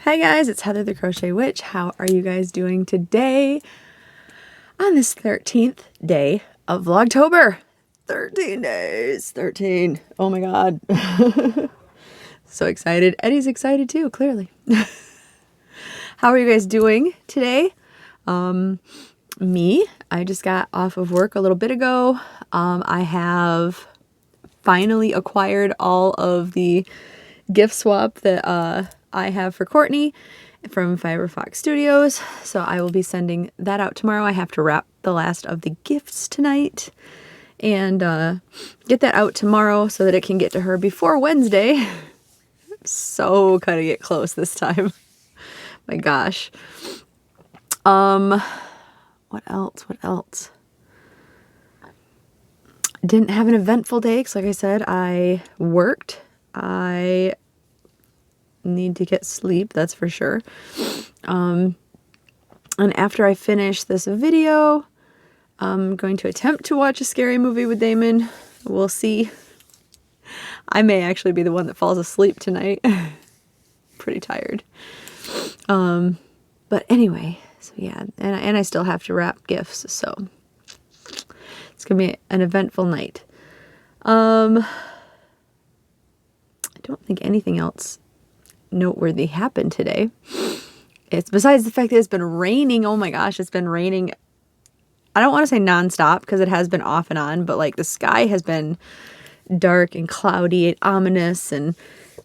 Hi guys, it's Heather the Crochet Witch. How are you guys doing today on this 13th day of Vlogtober? 13 days, 13. Oh my God. So excited. Eddie's excited too, clearly. How are you guys doing today? Me, I just got off of work a little bit ago. I have finally acquired all of the gift swap that I have for Courtney from Fiberfox Studios. So I will be sending that out tomorrow. I have to wrap the last of the gifts tonight and get that out tomorrow so that it can get to her before Wednesday. So cutting it close this time. My gosh. What else? Didn't have an eventful day because, like I said, I worked. I need to get sleep, that's for sure. And after I finish this video, I'm going to attempt to watch a scary movie with Damon. We'll see. I may actually be the one that falls asleep tonight. Pretty tired. But anyway, so yeah, and I still have to wrap gifts, so it's gonna be an eventful night. I don't think anything else noteworthy happened today. It's besides the fact that it's been raining. Oh my gosh, it's been raining. I don't want to say nonstop because it has been off and on, but like the sky has been dark and cloudy and ominous and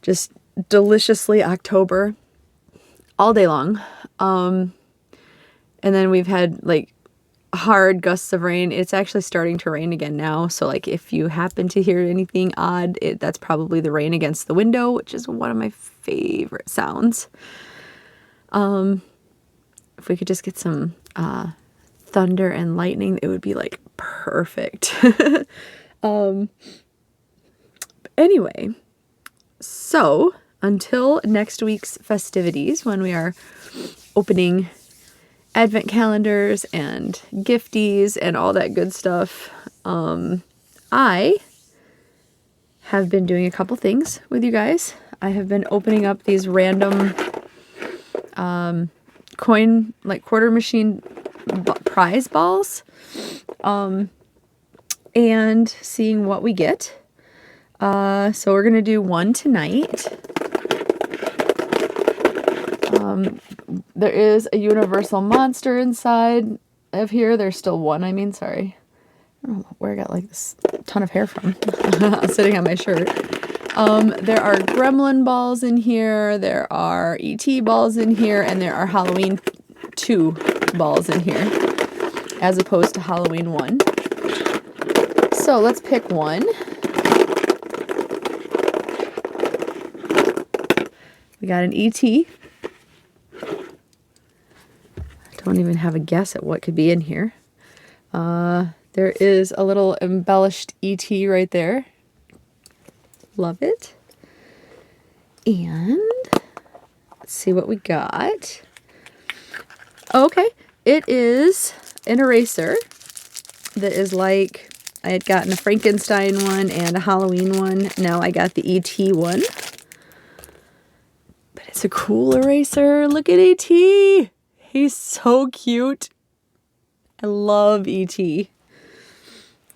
just deliciously October all day long. And then we've had like hard gusts of rain. It's actually starting to rain again now. So like if you happen to hear anything odd, that's probably the rain against the window, which is one of my favorite sounds. If we could just get some thunder and lightning, it would be like perfect. Anyway, so until next week's festivities when we are opening advent calendars and gifties and all that good stuff, I have been doing a couple things with you guys. I have been opening up these random coin, like quarter machine prize balls, and seeing what we get. So we're gonna do one tonight. There is a universal monster inside of here. There's still one, sorry. I don't know where I got like this ton of hair from. Sitting on my shirt. There are gremlin balls in here. There are ET balls in here. And there are Halloween 2 balls in here. As opposed to Halloween 1. So let's pick one. We got an ET. Don't even have a guess at what could be in here. There is a little embellished ET right there. Love it. And let's see what we got. Okay, it is an eraser that is like, I had gotten a Frankenstein one and a Halloween one. Now I got the ET one. But it's a cool eraser. Look at ET. He's so cute. I love E.T.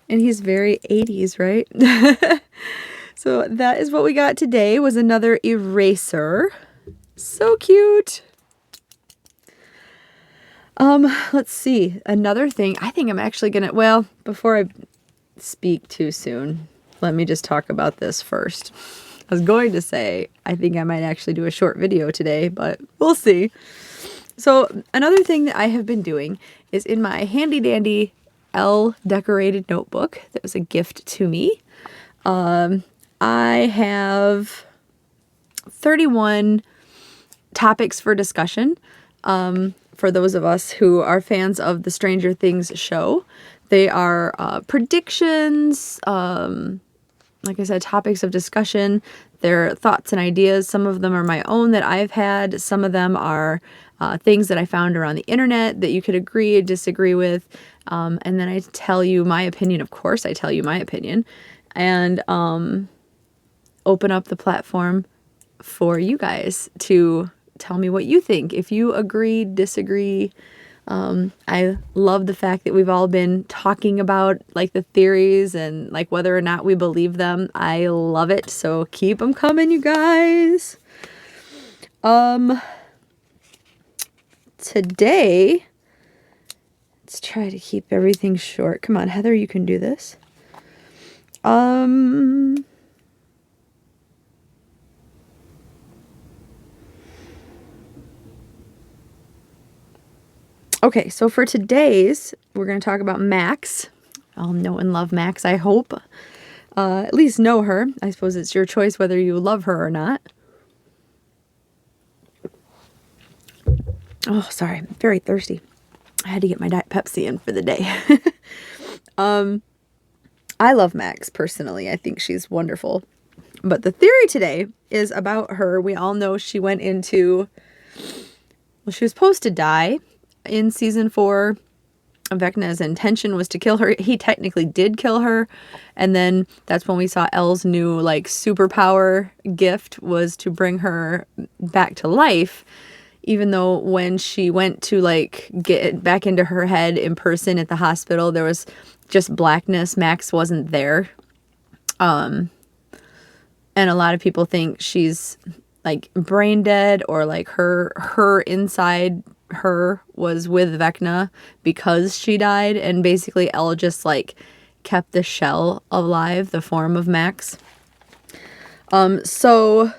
And he's very 80s, right? So that is what we got today, was another eraser. So cute. Let's see. Another thing. I think I'm actually gonna, well, before I speak too soon, let me just talk about this first. I was going to say, I think I might actually do a short video today, but we'll see. So another thing that I have been doing is in my handy dandy L decorated notebook that was a gift to me. I have 31 topics for discussion. For those of us who are fans of the Stranger Things show, they are predictions, like I said, topics of discussion. They're thoughts and ideas. Some of them are my own that I've had. Some of them are things that I found around the internet that you could agree or disagree with. And then I tell you my opinion. Of course, I tell you my opinion. And open up the platform for you guys to tell me what you think. If you agree, disagree. I love the fact that we've all been talking about like the theories and like whether or not we believe them. I love it. So keep them coming, you guys. Today, let's try to keep everything short. Come on, Heather, you can do this. Okay, so for today's, we're going to talk about Max. I'll know and love Max, I hope. At least know her. I suppose it's your choice whether you love her or not. Oh, sorry. I'm very thirsty. I had to get my Diet Pepsi in for the day. I love Max personally. I think she's wonderful. But the theory today is about her. We all know she went into... Well, she was supposed to die in season 4. Vecna's intention was to kill her. He technically did kill her. And then that's when we saw Elle's new like superpower gift was to bring her back to life. Even though when she went to like get back into her head in person at the hospital, there was just blackness. Max wasn't there. And a lot of people think she's like brain dead, or like her inside her was with Vecna because she died, and basically Elle just like kept the shell alive, the form of Max. So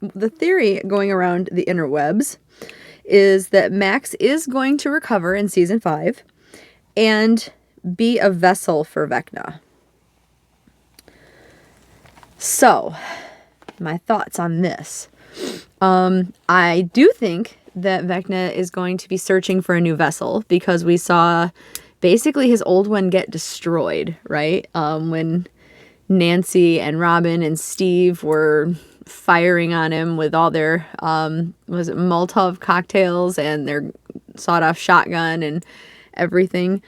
the theory going around the interwebs is that Max is going to recover in season 5 and be a vessel for Vecna. So, my thoughts on this. I do think that Vecna is going to be searching for a new vessel because we saw basically his old one get destroyed, right? When Nancy and Robin and Steve were firing on him with all their, was it Molotov cocktails and their sawed-off shotgun and everything.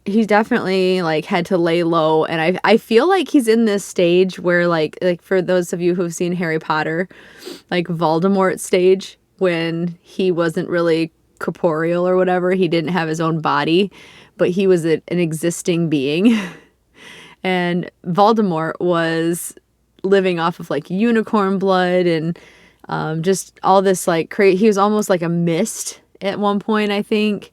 He definitely like had to lay low, and I feel like he's in this stage where like for those of you who've seen Harry Potter, like Voldemort stage, when he wasn't really corporeal or whatever, he didn't have his own body, but he was an existing being. And Voldemort was living off of like unicorn blood and just all this like he was almost like a mist at one point, I think,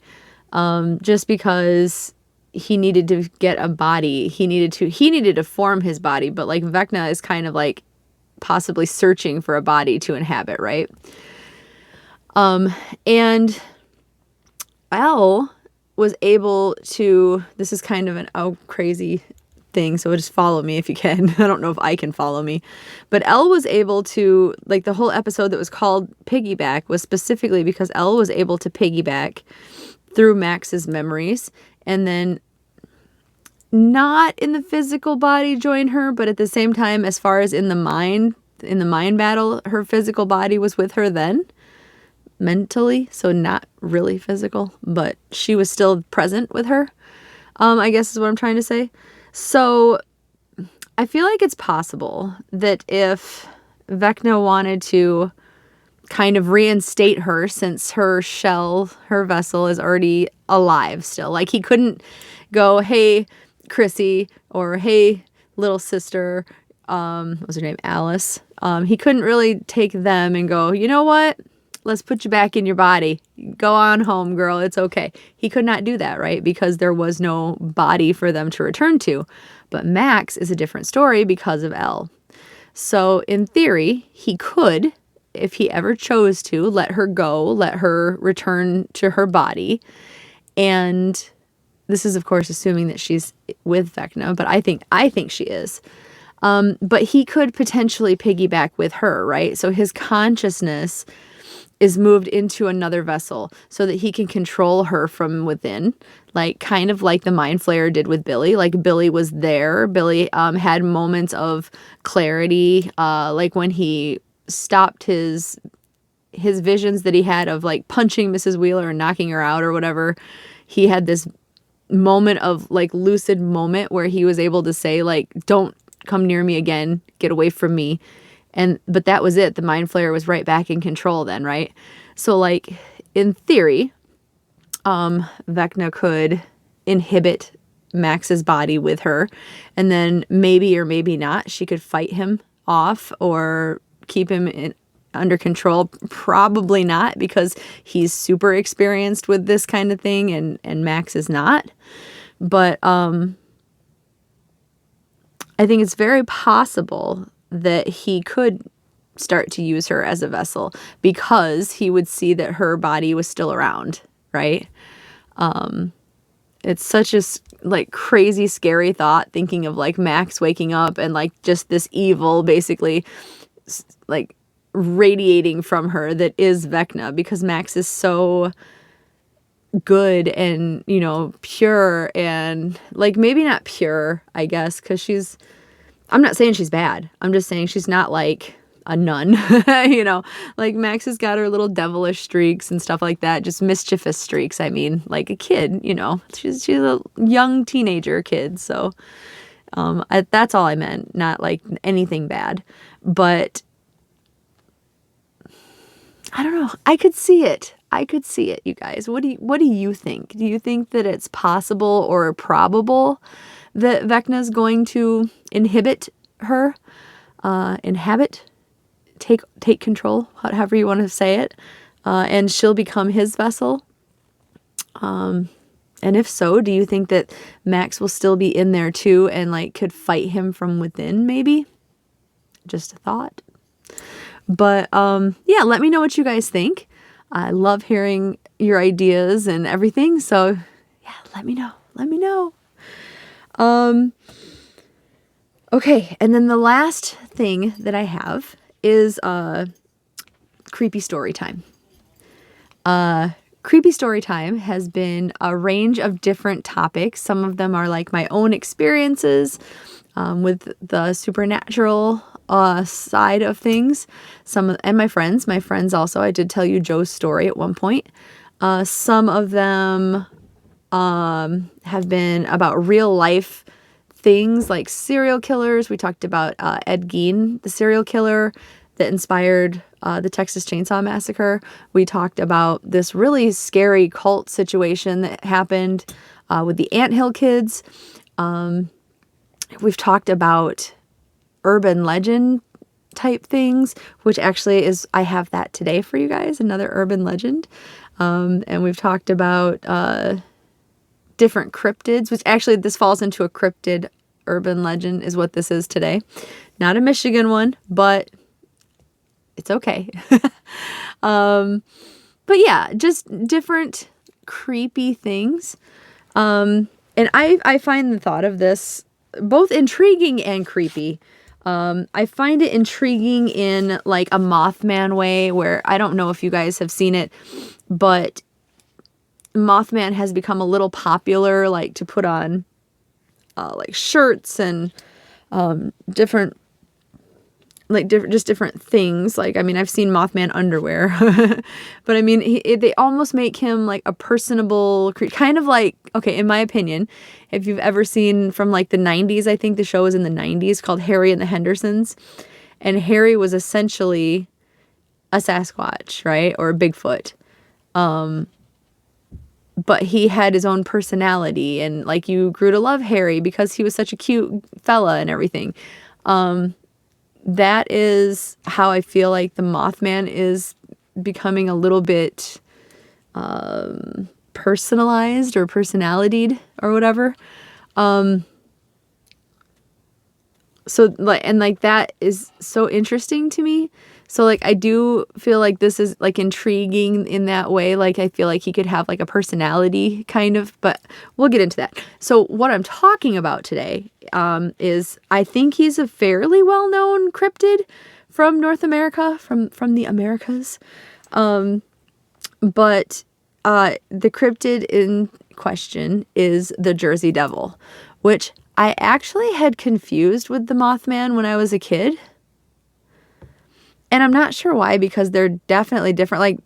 just because he needed to get a body. He needed to form his body, but like Vecna is kind of like possibly searching for a body to inhabit, right? And Elle was able to, this is kind of an crazy thing, so just follow me if you can. I don't know if I can follow me. But Elle was able to, like the whole episode that was called Piggyback was specifically because Elle was able to piggyback through Max's memories, and then not in the physical body join her, but at the same time, as far as in the mind battle, her physical body was with her then, mentally, so not really physical, but she was still present with her, I guess is what I'm trying to say. So I feel like it's possible that if Vecna wanted to kind of reinstate her, since her shell, her vessel is already alive still. Like he couldn't go, hey, Chrissy, or hey, little sister, what was her name? Alice. He couldn't really take them and go, you know what? Let's put you back in your body. Go on home, girl. It's okay. He could not do that, right? Because there was no body for them to return to. But Max is a different story because of Elle. So in theory, he could, if he ever chose to, let her go, let her return to her body. And this is, of course, assuming that she's with Vecna, but I think she is. But he could potentially piggyback with her, right? So his consciousness is moved into another vessel so that he can control her from within, like kind of like the Mind Flayer did with Billy. Like Billy was there. Billy had moments of clarity, like when he stopped his visions that he had of like punching Mrs. Wheeler and knocking her out or whatever. He had this moment of like lucid moment where he was able to say like, don't come near me again, get away from me. But that was it. The Mind Flayer was right back in control then, right? So like in theory, Vecna could inhibit Max's body with her, and then maybe or maybe not, she could fight him off or keep him under control. Probably not, because he's super experienced with this kind of thing and Max is not. But I think it's very possible that he could start to use her as a vessel, because he would see that her body was still around, right? It's such a like crazy, scary thought, thinking of like Max waking up and like just this evil basically like radiating from her that is Vecna, because Max is so good and, you know, pure, and like maybe not pure, I guess, because I'm not saying she's bad. I'm just saying she's not like a nun, you know, like Max has got her little devilish streaks and stuff like that, just mischievous streaks. I mean, like a kid, you know, she's a young teenager kid. So that's all I meant, not like anything bad, but I don't know. I could see it. You guys. What do you think? Do you think that it's possible or probable that Vecna's going to inhibit her, take control, however you want to say it, and she'll become his vessel? And if so, do you think that Max will still be in there too and like could fight him from within maybe? Just a thought. But yeah, let me know what you guys think. I love hearing your ideas and everything. So yeah, let me know. Okay, and then the last thing that I have is creepy story time. Creepy story time has been a range of different topics. Some of them are like my own experiences with the supernatural side of things. And my friends also. I did tell you Joe's story at one point. Some of them have been about real life things like serial killers. We talked about Ed Gein, the serial killer that inspired the Texas Chainsaw Massacre. We talked about this really scary cult situation that happened with the Anthill kids. We've talked about urban legend type things, which actually is, I have that today for you guys, another urban legend. And we've talked about different cryptids, which actually this falls into a cryptid urban legend is what this is today. Not a Michigan one, but it's okay. But yeah, just different creepy things. And I find the thought of this both intriguing and creepy. I find it intriguing in like a Mothman way, where I don't know if you guys have seen it, but Mothman has become a little popular, like to put on like shirts and different things. Like, I mean, I've seen Mothman underwear, but I mean, they almost make him like a personable, kind of like, okay, in my opinion, if you've ever seen from like the 90s, I think the show was in the 90s called Harry and the Hendersons, and Harry was essentially a Sasquatch, right? Or a Bigfoot. But he had his own personality, and like you grew to love Harry because he was such a cute fella and everything. That is how I feel like the Mothman is becoming a little bit personalized or personalitied or whatever. So like, and like that is so interesting to me. So like I do feel like this is like intriguing in that way. Like I feel like he could have like a personality kind of, but we'll get into that. So what I'm talking about today is I think he's a fairly well-known cryptid from North America, from the Americas. But the cryptid in question is the Jersey Devil, which I actually had confused with the Mothman when I was a kid. And I'm not sure why, because they're definitely different. Like,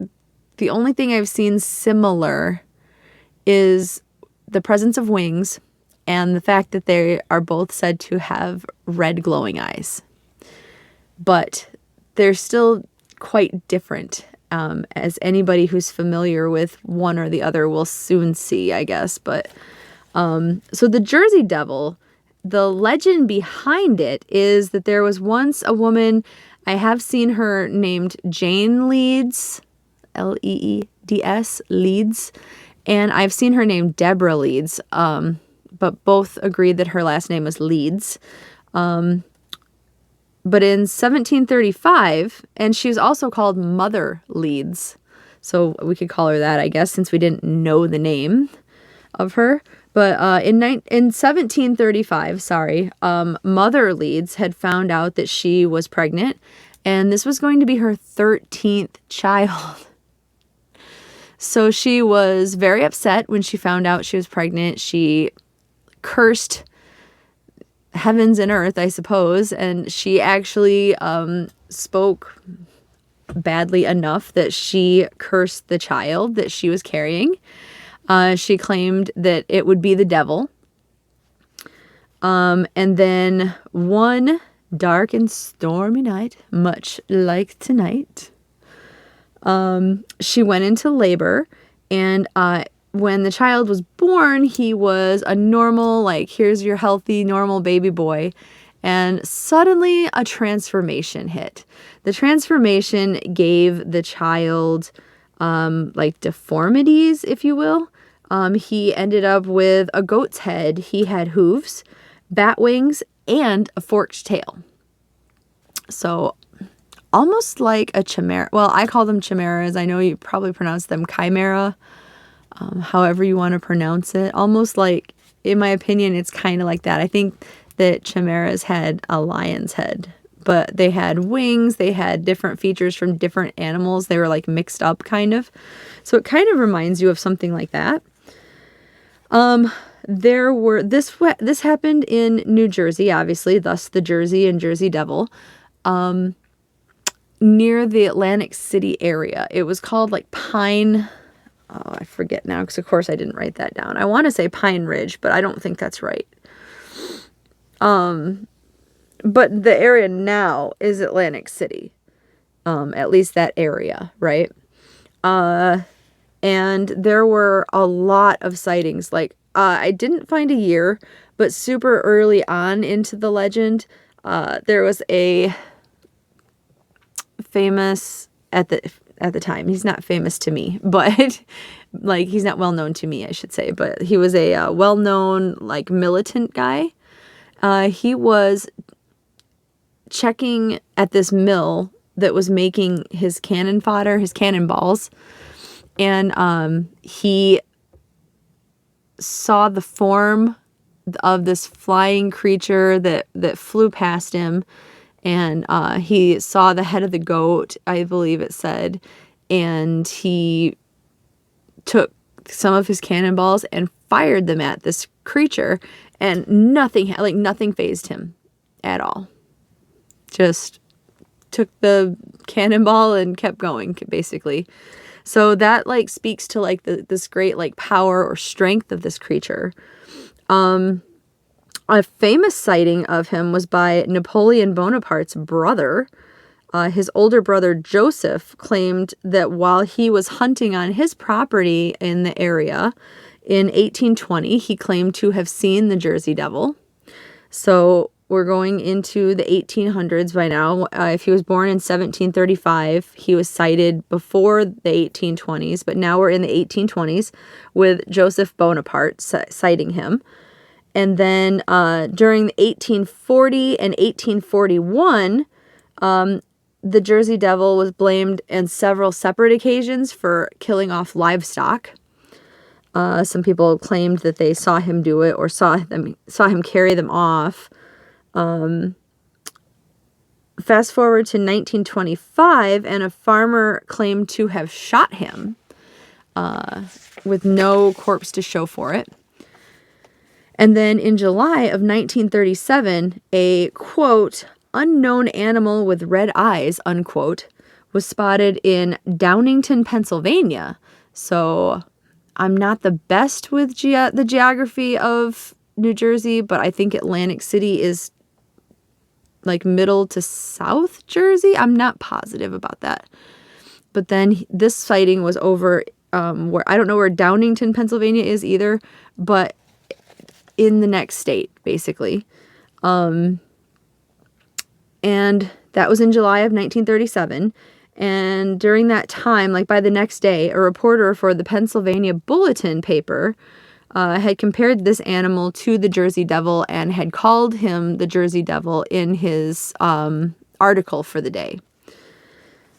the only thing I've seen similar is the presence of wings and the fact that they are both said to have red glowing eyes. But they're still quite different, as anybody who's familiar with one or the other will soon see, I guess. But so the Jersey Devil, the legend behind it is that there was once a woman, I have seen her named Jane Leeds, Leeds, Leeds, and I've seen her named Deborah Leeds, but both agreed that her last name was Leeds. But in 1735, and she's also called Mother Leeds, so we could call her that, I guess, since we didn't know the name of her. But in 1735, Mother Leeds had found out that she was pregnant, and this was going to be her 13th child. So she was very upset when she found out she was pregnant. She cursed heavens and earth, I suppose, and she actually spoke badly enough that she cursed the child that she was carrying. She claimed that it would be the devil. And then one dark and stormy night, much like tonight, she went into labor, and when the child was born, he was a normal, like, here's your healthy, normal baby boy. And suddenly a transformation hit. The transformation gave the child, like, deformities, if you will. He ended up with a goat's head. He had hooves, bat wings, and a forked tail. So almost like a chimera. Well, I call them chimeras. I know you probably pronounce them chimera. However you want to pronounce it. Almost like, in my opinion, it's kind of like that. I think that chimeras had a lion's head, but they had wings. They had different features from different animals. They were like mixed up kind of. So it kind of reminds you of something like that. This happened in New Jersey, obviously, thus the Jersey and Jersey Devil, near the Atlantic City area. It was called like Pine. Oh, I forget now, because of course I didn't write that down. I want to say Pine Ridge, but I don't think that's right. But the area now is Atlantic City. At least that area, right? And there were a lot of sightings. Like, I didn't find a year, but super early on into the legend, there was a famous, at the time, he's not famous to me, but like, he's not well known to me, I should say, but he was a well-known, like, militant guy. He was checking at this mill that was making his cannon fodder, his cannonballs, and he saw the form of this flying creature that flew past him. And he saw the head of the goat, I believe it said, and he took some of his cannonballs and fired them at this creature, and nothing fazed him at all. Just took the cannonball and kept going, basically. So that, like, speaks to, like, this great, like, power or strength of this creature. A famous sighting of him was by Napoleon Bonaparte's brother. His older brother, Joseph, claimed that while he was hunting on his property in the area in 1820, he claimed to have seen the Jersey Devil. So we're going into the 1800s by now. If he was born in 1735, he was sighted before the 1820s, but now we're in the 1820s with Joseph Bonaparte sighting him. And then during the 1840 and 1841, the Jersey Devil was blamed on several separate occasions for killing off livestock. Some people claimed that they saw him do it or saw him carry them off. Fast forward to 1925, and a farmer claimed to have shot him with no corpse to show for it. And then in July of 1937, a, quote, unknown animal with red eyes, unquote, was spotted in Downingtown, Pennsylvania. So I'm not the best with the geography of New Jersey, but I think Atlantic City is like middle to south Jersey. I'm not positive about that. But then this sighting was over where, I don't know where Downingtown, Pennsylvania is either, but in the next state, basically. And that was in July of 1937. And during that time, like by the next day, a reporter for the Pennsylvania Bulletin paper had compared this animal to the Jersey Devil and had called him the Jersey Devil in his article for the day.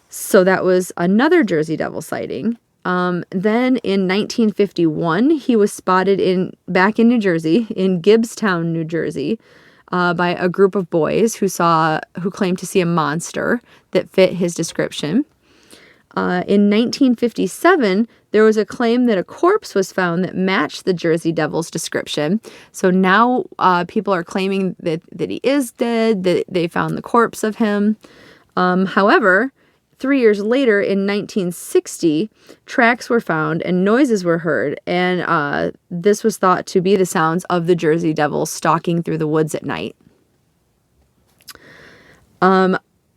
So that was another Jersey Devil sighting. Then in 1951, he was spotted back in New Jersey, in Gibbstown, New Jersey, by a group of boys who claimed to see a monster that fit his description. In 1957, there was a claim that a corpse was found that matched the Jersey Devil's description. So now people are claiming that he is dead, that they found the corpse of him. However, 3 years later, in 1960, tracks were found and noises were heard, and this was thought to be the sounds of the Jersey Devil stalking through the woods at night.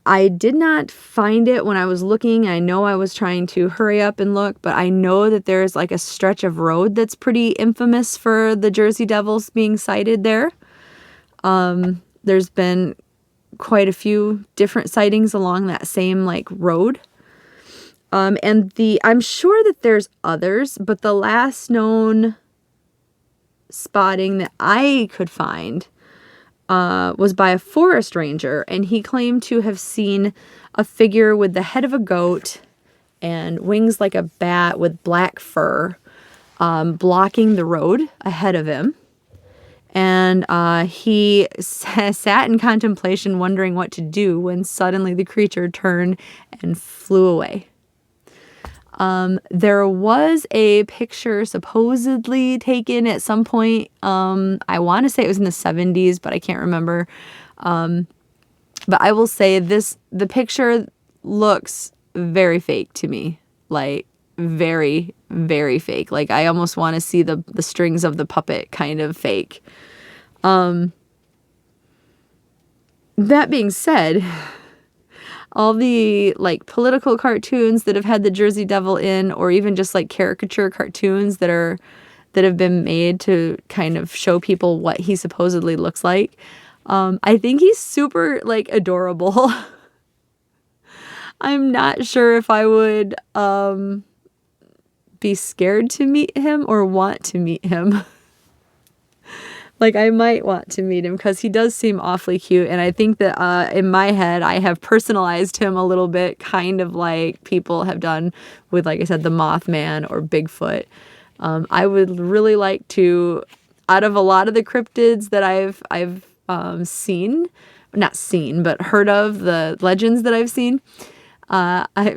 I did not find it when I was looking. I know I was trying to hurry up and look, but I know that there's like a stretch of road that's pretty infamous for the Jersey Devils being sighted there. There's been quite a few different sightings along that same like road. And I'm sure that there's others, but the last known spotting that I could find was by a forest ranger, and he claimed to have seen a figure with the head of a goat and wings like a bat with black fur blocking the road ahead of him. And he sat in contemplation, wondering what to do, when suddenly the creature turned and flew away. There was a picture supposedly taken at some point. I want to say it was in the 70s, but I can't remember. But I will say the picture looks very fake to me. Like, very, very fake. Like, I almost want to see the strings of the puppet kind of fake. That being said, all the like political cartoons that have had the Jersey Devil in, or even just like caricature cartoons that have been made to kind of show people what he supposedly looks like, I think he's super like adorable. I'm not sure if I would be scared to meet him or want to meet him. Like, I might want to meet him because he does seem awfully cute. And I think that in my head, I have personalized him a little bit, kind of like people have done with, like I said, the Mothman or Bigfoot. I would really like to, out of a lot of the cryptids that I've seen, not seen, but heard of, the legends that I've seen,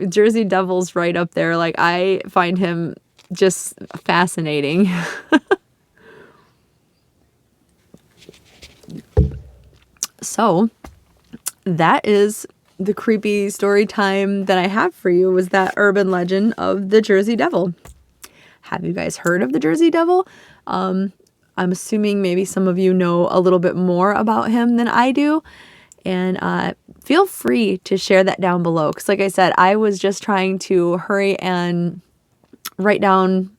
Jersey Devil's right up there. Like, I find him just fascinating. So that is the creepy story time that I have for you, was that urban legend of the Jersey Devil. Have you guys heard of the Jersey Devil? I'm assuming maybe some of you know a little bit more about him than I do. And feel free to share that down below. Because like I said, I was just trying to hurry and write down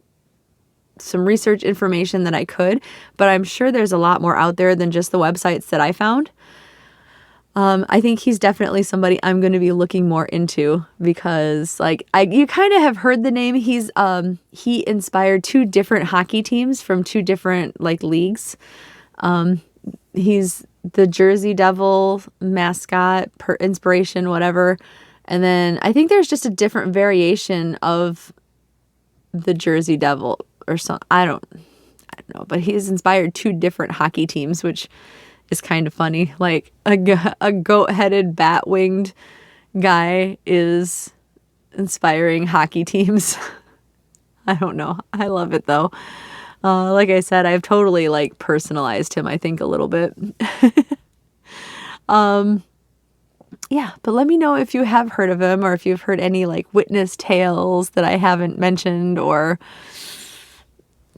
some research information that I could. But I'm sure there's a lot more out there than just the websites that I found. I think he's definitely somebody I'm going to be looking more into, because like you kind of have heard the name. He inspired 2 different hockey teams from 2 different like leagues. He's the Jersey Devil mascot, inspiration, whatever. And then I think there's just a different variation of the Jersey Devil or something. I don't know, but he's inspired 2 different hockey teams, which is kind of funny. Like a goat-headed, bat-winged guy is inspiring hockey teams. I don't know. I love it though. Like I said, I've totally like personalized him, I think, a little bit. Yeah, but let me know if you have heard of him, or if you've heard any like witness tales that I haven't mentioned, or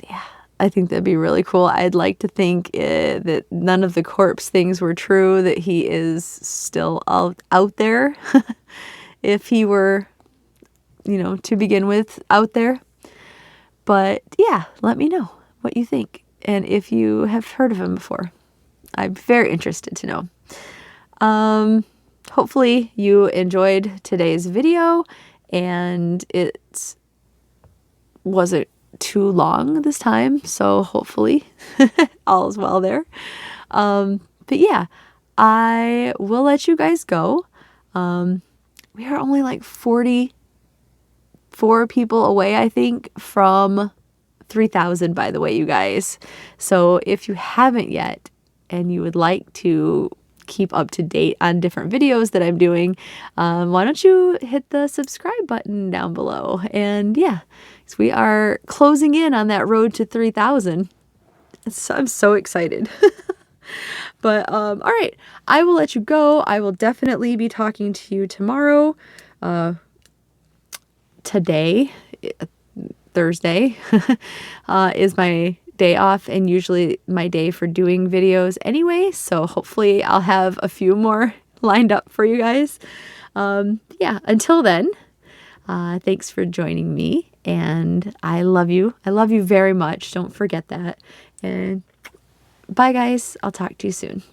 yeah, I think that'd be really cool. I'd like to think that none of the corpse things were true, that he is still out there. If he were, you know, to begin with, out there. But yeah, let me know what you think and if you have heard of him before. I'm very interested to know. Hopefully you enjoyed today's video and it wasn't too long this time, so hopefully all is well there. But yeah, I will let you guys go. We are only like 44 people away, I think, from 3,000, by the way, you guys. So if you haven't yet and you would like to keep up to date on different videos that I'm doing, why don't you hit the subscribe button down below? And yeah, so we are closing in on that road to 3,000. I'm so excited. But all right, I will let you go. I will definitely be talking to you tomorrow. Today, Thursday, is my day off and usually my day for doing videos anyway. So hopefully I'll have a few more lined up for you guys. Yeah, until then, thanks for joining me and I love you. I love you very much. Don't forget that. And bye guys. I'll talk to you soon.